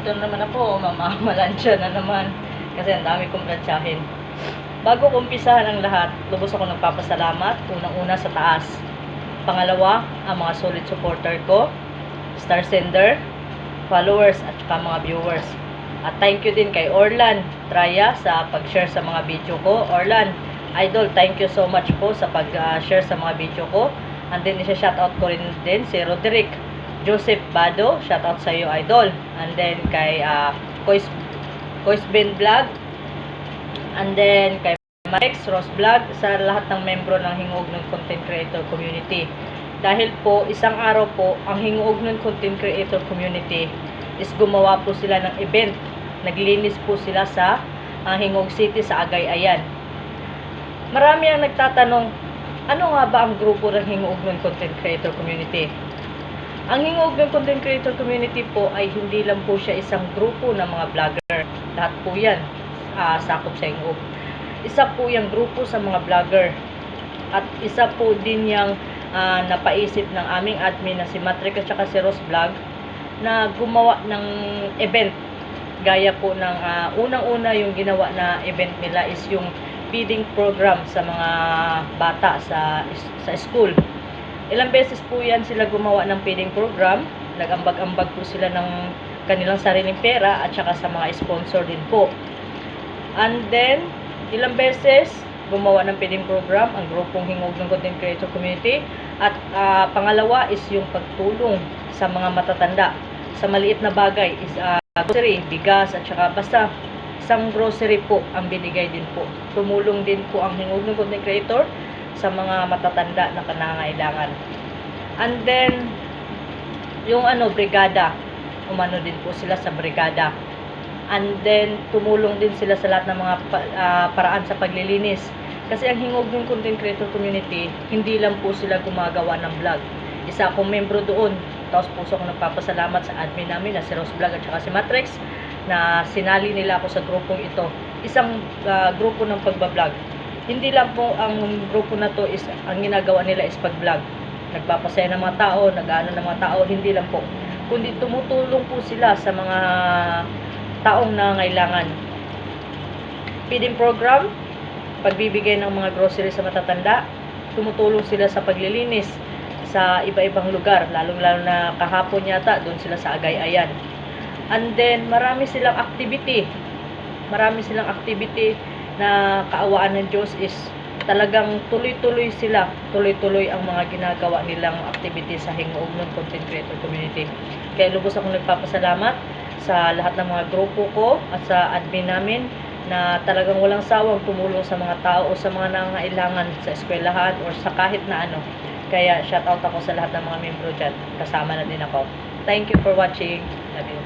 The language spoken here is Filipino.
Nandito na naman ako, mamamalansya na naman. Kasi ang dami kong plansyahin. Bago ko umpisahan ang lahat, lubos ako nagpapasalamat. Unang-una sa taas. Pangalawa, ang mga solid supporter ko, star sender, followers, at saka mga viewers. At thank you din kay Orlan Traya sa pag-share sa mga video ko. Orlan, idol, thank you so much po sa pag-share sa mga video ko. And then, isa-shoutout ko rin din si Roderick Joseph Bado, shoutout sa iyo, idol. And then, kay Koisben Vlog. And then, kay Max Ross Vlog, sa lahat ng membro ng Hingog ng Content Creator Community. Dahil po, isang araw po, ang Hingog ng Content Creator Community is gumawa po sila ng event. Naglinis po sila sa Hingog City sa Agayayan. Marami ang nagtatanong, ano nga ba ang grupo ng Hingog ng Content Creator Community? Ang Hingog ng Content Creator Community po ay hindi lang po siya isang grupo ng mga vlogger. Lahat po yan sakop sa Hingog. Isa po yung grupo sa mga vlogger. At isa po din yung napaisip ng aming admin na si Matrix at saka si Ross Vlog na gumawa ng event. Gaya po ng unang-una yung ginawa na event nila is yung feeding program sa mga bata sa school. Ilang beses po yan sila gumawa ng feeding program. Nag-ambag-ambag po sila ng kanilang sariling pera at saka sa mga sponsor din po. And then, ilang beses gumawa ng feeding program ang grupong Hingog ng Content Creator Community. At pangalawa is yung pagtulong sa mga matatanda. Sa maliit na bagay is grocery, bigas at saka basta isang grocery po ang binigay din po. Tumulong din po ang Hingog ng Content Creator sa mga matatanda na kanangailangan. And then, yung brigada, umano din po sila sa brigada. And then, tumulong din sila sa lahat ng mga paraan sa paglilinis. Kasi ang Hingog ng Content Creator Community, hindi lang po sila gumagawa ng vlog. Isa akong membro doon. Tapos puso akong nagpapasalamat sa admin namin na si Ross Vlog at saka si Matrix na sinali nila ako sa grupong ito. Isang grupo ng pagbablog. Hindi lang po ang grupo na to is ang ginagawa nila is pag-vlog. Nagpapasaya ng mga tao, nag-aano ng mga tao, hindi lang po. Kundi tumutulong po sila sa mga taong nangangailangan. Feeding program, pagbibigay ng mga grocery sa matatanda, tumutulong sila sa paglilinis sa iba-ibang lugar, lalong-lalo na kahapon yata, doon sila sa Agayayan. And then, marami silang activity. Marami silang activity na kaawaan ng Diyos is talagang tuloy-tuloy sila. Tuloy-tuloy ang mga ginagawa nilang activity sa Hingog ng Content Creator Community. Kaya lubos akong nagpapasalamat sa lahat ng mga grupo ko at sa admin namin na talagang walang sawang tumulong sa mga tao o sa mga nangangailangan sa eskwelahan or sa kahit na ano. Kaya shoutout ako sa lahat ng mga membro dyan. Kasama na din ako. Thank you for watching. Love you.